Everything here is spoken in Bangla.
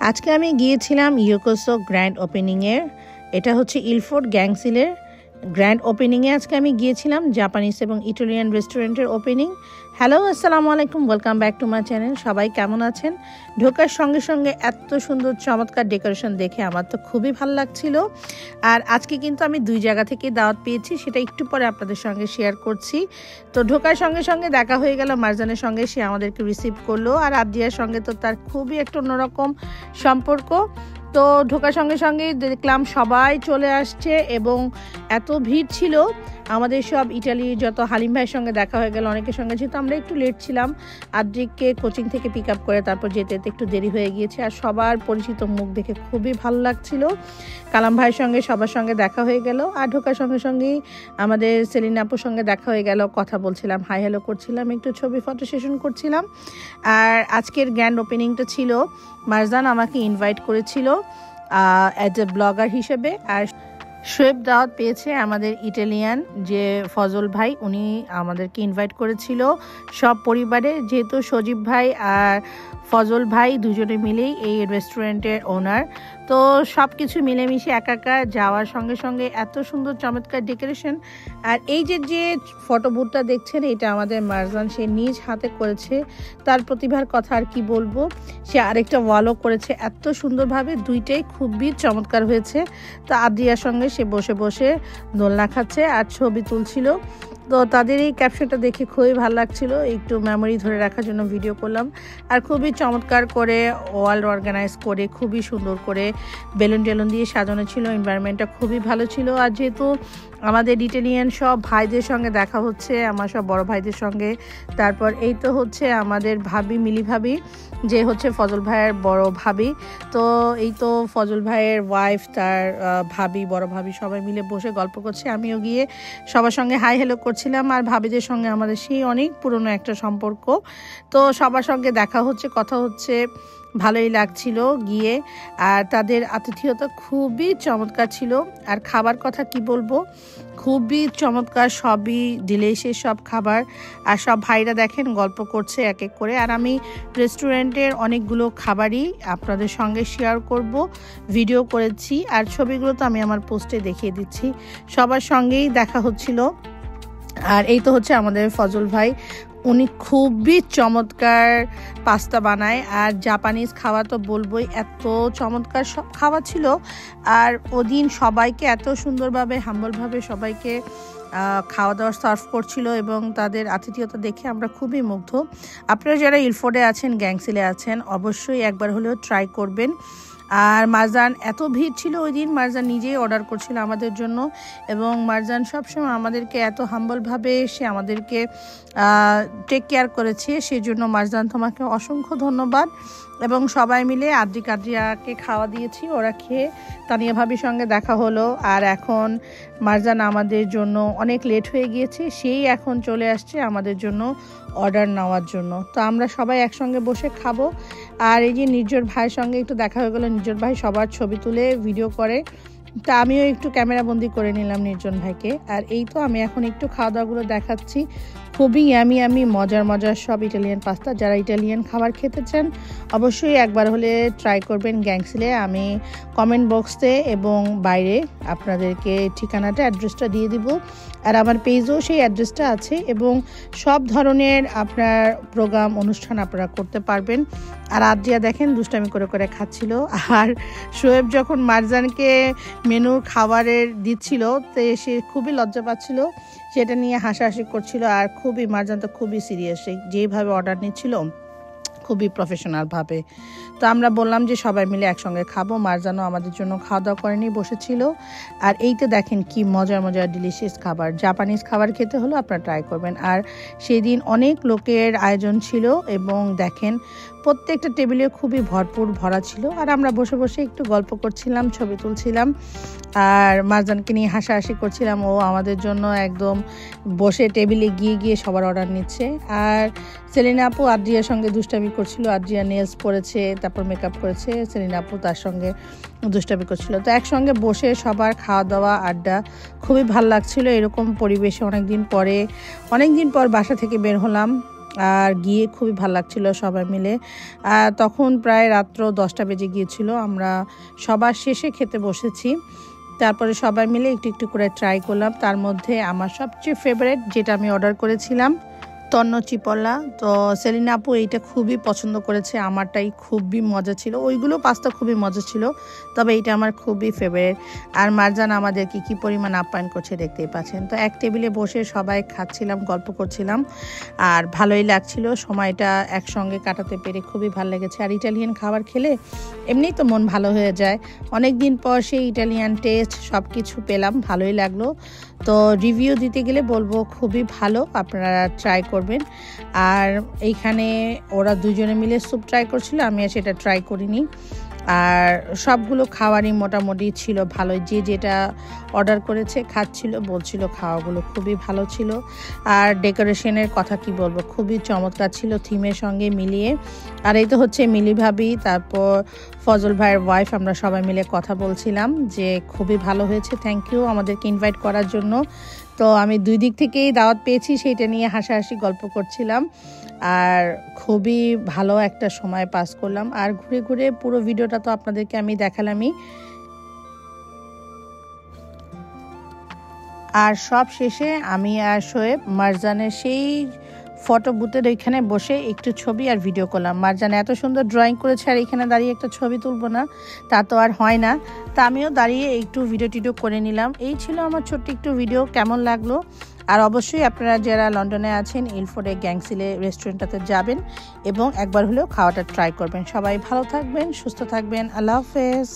আজকে আমি গিয়েছিলাম ইয়োকোসো গ্র্যান্ড ওপেনিংয়ের। এটা হচ্ছে ইলফোর্ড গ্যাংসিলের গ্র্যান্ড ওপেনিংয়ে আজকে আমি গিয়েছিলাম, জাপানিজ এবং ইটালিয়ান রেস্টুরেন্টের ওপেনিং। হ্যালো, আসসালামু আলাইকুম, welcome back to my channel. সবাই কেমন আছেন? ঢোকার সঙ্গে সঙ্গে এত সুন্দর চমৎকার ডেকোরেশন দেখে আমার তো খুবই ভালো লাগছিল। আর আজকে কিন্তু আমি দুই জায়গা থেকে দাওয়াত পেয়েছি, সেটা একটু পরে আপনাদের সঙ্গে শেয়ার করছি। তো ঢোকার সঙ্গে সঙ্গে দেখা হয়ে গেল মারজানের সঙ্গে, সে আমাদেরকে রিসিভ করলো। আর আদিয়ার সঙ্গে তো তার খুবই একটা অন্যরকম সম্পর্ক। তো ঢোকার সঙ্গে সঙ্গে দেখলাম সবাই চলে আসছে এবং এত ভিড় ছিল। আমাদের সব ইটালির যত হালিম ভাইয়ের সঙ্গে দেখা হয়ে গেল, অনেকের সঙ্গে, যেহেতু আমরা একটু লেট ছিলাম, আদ্রিককে কোচিং থেকে পিক আপ করে তারপর যেতে যেতে একটু দেরি হয়ে গিয়েছে। আর সবার পরিচিত মুখ দেখে খুবই ভালো লাগছিল। কালাম ভাইয়ের সঙ্গে সবার সঙ্গে দেখা হয়ে গেল। আর ঢোকার সঙ্গে সঙ্গেই আমাদের সেলিনা আপুর সঙ্গে দেখা হয়ে গেল, কথা বলছিলাম, হাই হ্যালো করছিলাম, একটু ছবি ফটো সেশন করছিলাম। আর আজকের গ্র্যান্ড ওপেনিংটা ছিল, মারজান আমাকে ইনভাইট করেছিল অ্যাজ এ ব্লগার হিসেবে। আর শোয়েব দাওয়াত পেয়েছে আমাদের ইটালিয়ান যে ফজল ভাই, উনি আমাদেরকে ইনভাইট করেছিল সব পরিবারে। যেহেতু সজীব ভাই আর ফজল ভাই দুজনে মিলেই এই রেস্টুরেন্টের ওনার, তো সব কিছু মিলেমিশে একাকার যাওয়ার সঙ্গে সঙ্গে এত সুন্দর চমৎকার ডেকোরেশন। আর এই যে ফটো বুথটা দেখছেন, এটা আমাদের মারজান সে নিজ হাতে করেছে। তার প্রতিভার কথা আর কি বলবো। সে আরেকটা ওয়ালও করেছে এত সুন্দরভাবে, দুইটাই খুবই চমৎকার হয়েছে। তো আদ্রিয়ার সঙ্গে সে বসে বসে দোলনা খাচ্ছে আর ছবি তুলছিল। তো তাদের এই ক্যাপশনটা দেখে খুবই ভালো লাগছিল, একটু মেমোরি ধরে রাখার জন্য ভিডিও করলাম। আর খুবই চমৎকার করে ওয়াল অর্গানাইজ করে খুবই সুন্দর করে বেলুন টেলুন দিয়ে সাজানো ছিল। এনভায়রনমেন্টটা খুবই ভালো ছিল। আর যেহেতু আমাদের ইটালিয়ান সব ভাইদের সঙ্গে দেখা হচ্ছে, আমার সব বড় ভাইদের সঙ্গে, তারপর এই তো হচ্ছে আমাদের ভাবি, মিলি ভাবি, যে হচ্ছে ফজল ভাইয়ের বড় ভাবি। তো এই তো ফজল ভাইয়ের ওয়াইফ, তার ভাবি, বড় ভাবি, সবাই মিলে বসে গল্প করছে। আমিও গিয়ে সবার সঙ্গে হাই হ্যালো করছিলাম। আর ভাবিদের সঙ্গে আমাদের সেই অনেক পুরনো একটা সম্পর্ক, তো সবার সঙ্গে দেখা হচ্ছে, কথা হচ্ছে, ভালোই লাগছিল গিয়ে। আর তাদের আতিথেয়তা খুবই চমৎকার ছিল। আর খাবার কথা কি বলবো, খুবই চমৎকার, সবই ডিলিশিয়াস সব খাবার। আর সব ভাইরা দেখেন গল্প করছে এক এক করে। আর আমি রেস্টুরেন্টের অনেকগুলো খাবারই আপনাদের সঙ্গে শেয়ার করব, ভিডিও করেছি। আর ছবিগুলো তো আমি আমার পোস্টে দেখিয়ে দিচ্ছি। সবার সঙ্গেই দেখা হচ্ছিল। আর এই তো হচ্ছে আমাদের ফজল ভাই, উনি খুবই চমৎকার পাস্তা বানায়। আর জাপানিজ খাওয়া তো বলবোই, এত চমৎকার সব খাওয়া ছিল। আর ওদিন সবাইকে এত সুন্দরভাবে, হাম্বলভাবে সবাইকে খাওয়া দাওয়া সার্ভ করছিল এবং তাদের আতিথেয়তা দেখে আমরা খুবই মুগ্ধ। আপনারা যারা ইলফোর্ডে আছেন, গ্যাংসিলে আছেন, অবশ্যই একবার হলেও ট্রাই করবেন। আর মারজান, এত ভিড় ছিল ওই দিন, মারজান নিজেই অর্ডার করছিল আমাদের জন্য। এবং মারজান সবসময় আমাদেরকে এত হাম্বলভাবে সে আমাদেরকে টেক কেয়ার করেছে, সেজন্য মারজান তোমাকে অসংখ্য ধন্যবাদ। এবং সবাই মিলে আদ্রিয়াকে খাওয়া দিয়েছি, ওরা খেয়ে তানিয়া ভাবির সঙ্গে দেখা হলো। আর এখন মারজান আমাদের জন্য, অনেক লেট হয়ে গিয়েছে, সেই এখন চলে আসছে আমাদের জন্য অর্ডার নেওয়ার জন্য। তো আমরা সবাই একসঙ্গে বসে খাবো। আর এই যে নির্জর ভাইয়ের সঙ্গে একটু দেখা হয়ে গেলো, নির্জর ভাই সবার ছবি তুলে ভিডিও করে, তা আমিও একটু ক্যামেরা বন্দি করে নিলাম নির্জন ভাইকে। আর এই তো আমি এখন একটু খাওয়া দাওয়াগুলো দেখাচ্ছি। খুবই ইয়ামি মজার সব ইটালিয়ান পাস্তা। যারা ইটালিয়ান খাবার খেতে চান অবশ্যই একবার হলে ট্রাই করবেন গ্যাংসিলে। আমি কমেন্ট বক্সে এবং বাইরে আপনাদেরকে ঠিকানাটা, অ্যাড্রেসটা দিয়ে দিব। আর আমার পেজেও সেই অ্যাড্রেসটা আছে। এবং সব ধরনের আপনার প্রোগ্রাম, অনুষ্ঠান আপনারা করতে পারবেন। আর আদ্রিয়া দেখেন দুষ্টামি করে করে খাচ্ছিল। আর শোয়েব যখন মারজানকে মেনু খাবারের দিচ্ছিল, তো সে খুবই লজ্জা পাচ্ছিল, সেটা নিয়ে হাসাহাসি করছিল। আর খুবই, মারজান তো খুবই সিরিয়াস, যেভাবে অর্ডার নিচ্ছিল খুবই প্রফেশনালভাবে। তো আমরা বললাম যে সবাই মিলে একসঙ্গে খাবো। মারজানও আমাদের জন্য খাওয়া দাওয়া করে নিয়ে বসেছিল। আর এইতে দেখেন কি মজার ডিলিশিয়াস খাবার। জাপানিজ খাবার খেতে হলো আপনারা ট্রাই করবেন। আর সেই দিন অনেক লোকের আয়োজন ছিল এবং দেখেন প্রত্যেকটা টেবিলে খুবই ভরপুর ভরা ছিল। আর আমরা বসে বসে একটু গল্প করছিলাম, ছবি তুলছিলাম, আর মারজানকে নিয়ে হাসাহাসি করছিলাম। ও আমাদের জন্য একদম বসে টেবিলে গিয়ে সবার অর্ডার নিচ্ছে। আর সেলিনা আপু আদ্রিয়ার সঙ্গে দুষ্টামি করছিল। আদ্রিয়া নেলস পরেছে, তারপর মেকআপ করেছে, সেলিনা আপু তার সঙ্গে দুষ্টামি করছিল। তো একসঙ্গে বসে সবার খাওয়া দাওয়া, আড্ডা খুবই ভালো লাগছিল। এরকম পরিবেশে অনেক দিন পর বাসা থেকে বের হলাম। আর গিয়ে খুবই ভালো লাগছিল সবাই মিলে। তখন প্রায় রাত্র 10টা বেজে গিয়েছিল। আমরা সবার শেষে খেতে বসেছি। তারপরে সবাই মিলে একটু একটু করে ট্রাই করলাম। তার মধ্যে আমার সবচেয়ে ফেভারিট যেটা আমি অর্ডার করেছিলাম তন্ন চিপলা, তো সেলিনা আপু এইটা খুবই পছন্দ করেছে। আমারটাই খুবই মজা ছিল, ওইগুলো পাস্তা খুবই মজা ছিল, তবে এইটা আমার খুবই ফেভারিট। আর মারজান আমাদেরকে কি পরিমাণ আপ্যায়ন করছে দেখতেই পাচ্ছেন। তো এক টেবিলে বসে সবাই খাচ্ছিলাম, গল্প করছিলাম, আর ভালোই লাগছিল। সময়টা একসঙ্গে কাটাতে পেরে খুবই ভালো লেগেছে। আর ইটালিয়ান খাবার খেলে এমনিই তো মন ভালো হয়ে যায়। অনেক দিন পর সেই ইটালিয়ান টেস্ট সব কিছু পেলাম, ভালোই লাগলো। তো রিভিউ দিতে গেলে বলবো খুবই ভালো, আপনারা ট্রাই করবেন। আর এইখানে ওরা দুজনে মিলে স্যুপ ট্রাই করছিল, আমি আর সেটা ট্রাই করিনি। আর সবগুলো খাওয়ারই মোটামুটি ছিল ভালোই, যে যেটা অর্ডার করেছে খাচ্ছিল, বলছিল খাওয়াগুলো খুবই ভালো ছিল। আর ডেকোরেশনের কথা কি বলবো, খুবই চমৎকার ছিল থিমের সঙ্গে মিলিয়ে। আর এই তো হচ্ছে মিলি ভাবি, তারপর ফজল ভাইয়ের ওয়াইফ, আমরা সবাই মিলে কথা বলছিলাম যে খুবই ভালো হয়েছে, থ্যাংক ইউ আমাদেরকে ইনভাইট করার জন্য। তো আমি দুই দিক থেকেই দাওয়াত পেয়েছি, সেইটা নিয়ে হাসাহাসি গল্প করছিলাম। আর খুবই ভালো একটা সময় পাস করলাম। আর ঘুরে ঘুরে পুরো ভিডিওটা তো আপনাদেরকে আমি দেখালামই। আর সব শেষে আমি আর শোয়েব মারজানের সেই ফটো বুথের ওইখানে বসে একটু ছবি আর ভিডিও করলাম। মারজান এত সুন্দর ড্রয়িং করেছে, আর এখানে দাঁড়িয়ে একটা ছবি তুলবো না তা তো আর হয় না। তা আমিও দাঁড়িয়ে একটু ভিডিও টিডিও করে নিলাম। এই ছিল আমার ছোট্ট একটু ভিডিও, কেমন লাগলো। আর অবশ্যই আপনারা যারা লন্ডনে আছেন ইলফোর্ডে গ্যাংসিলে রেস্টুরেন্টটাতে যাবেন এবং একবার হলেও খাওয়াটা ট্রাই করবেন। সবাই ভালো থাকবেন, সুস্থ থাকবেন, আল্লাহ হাফেজ।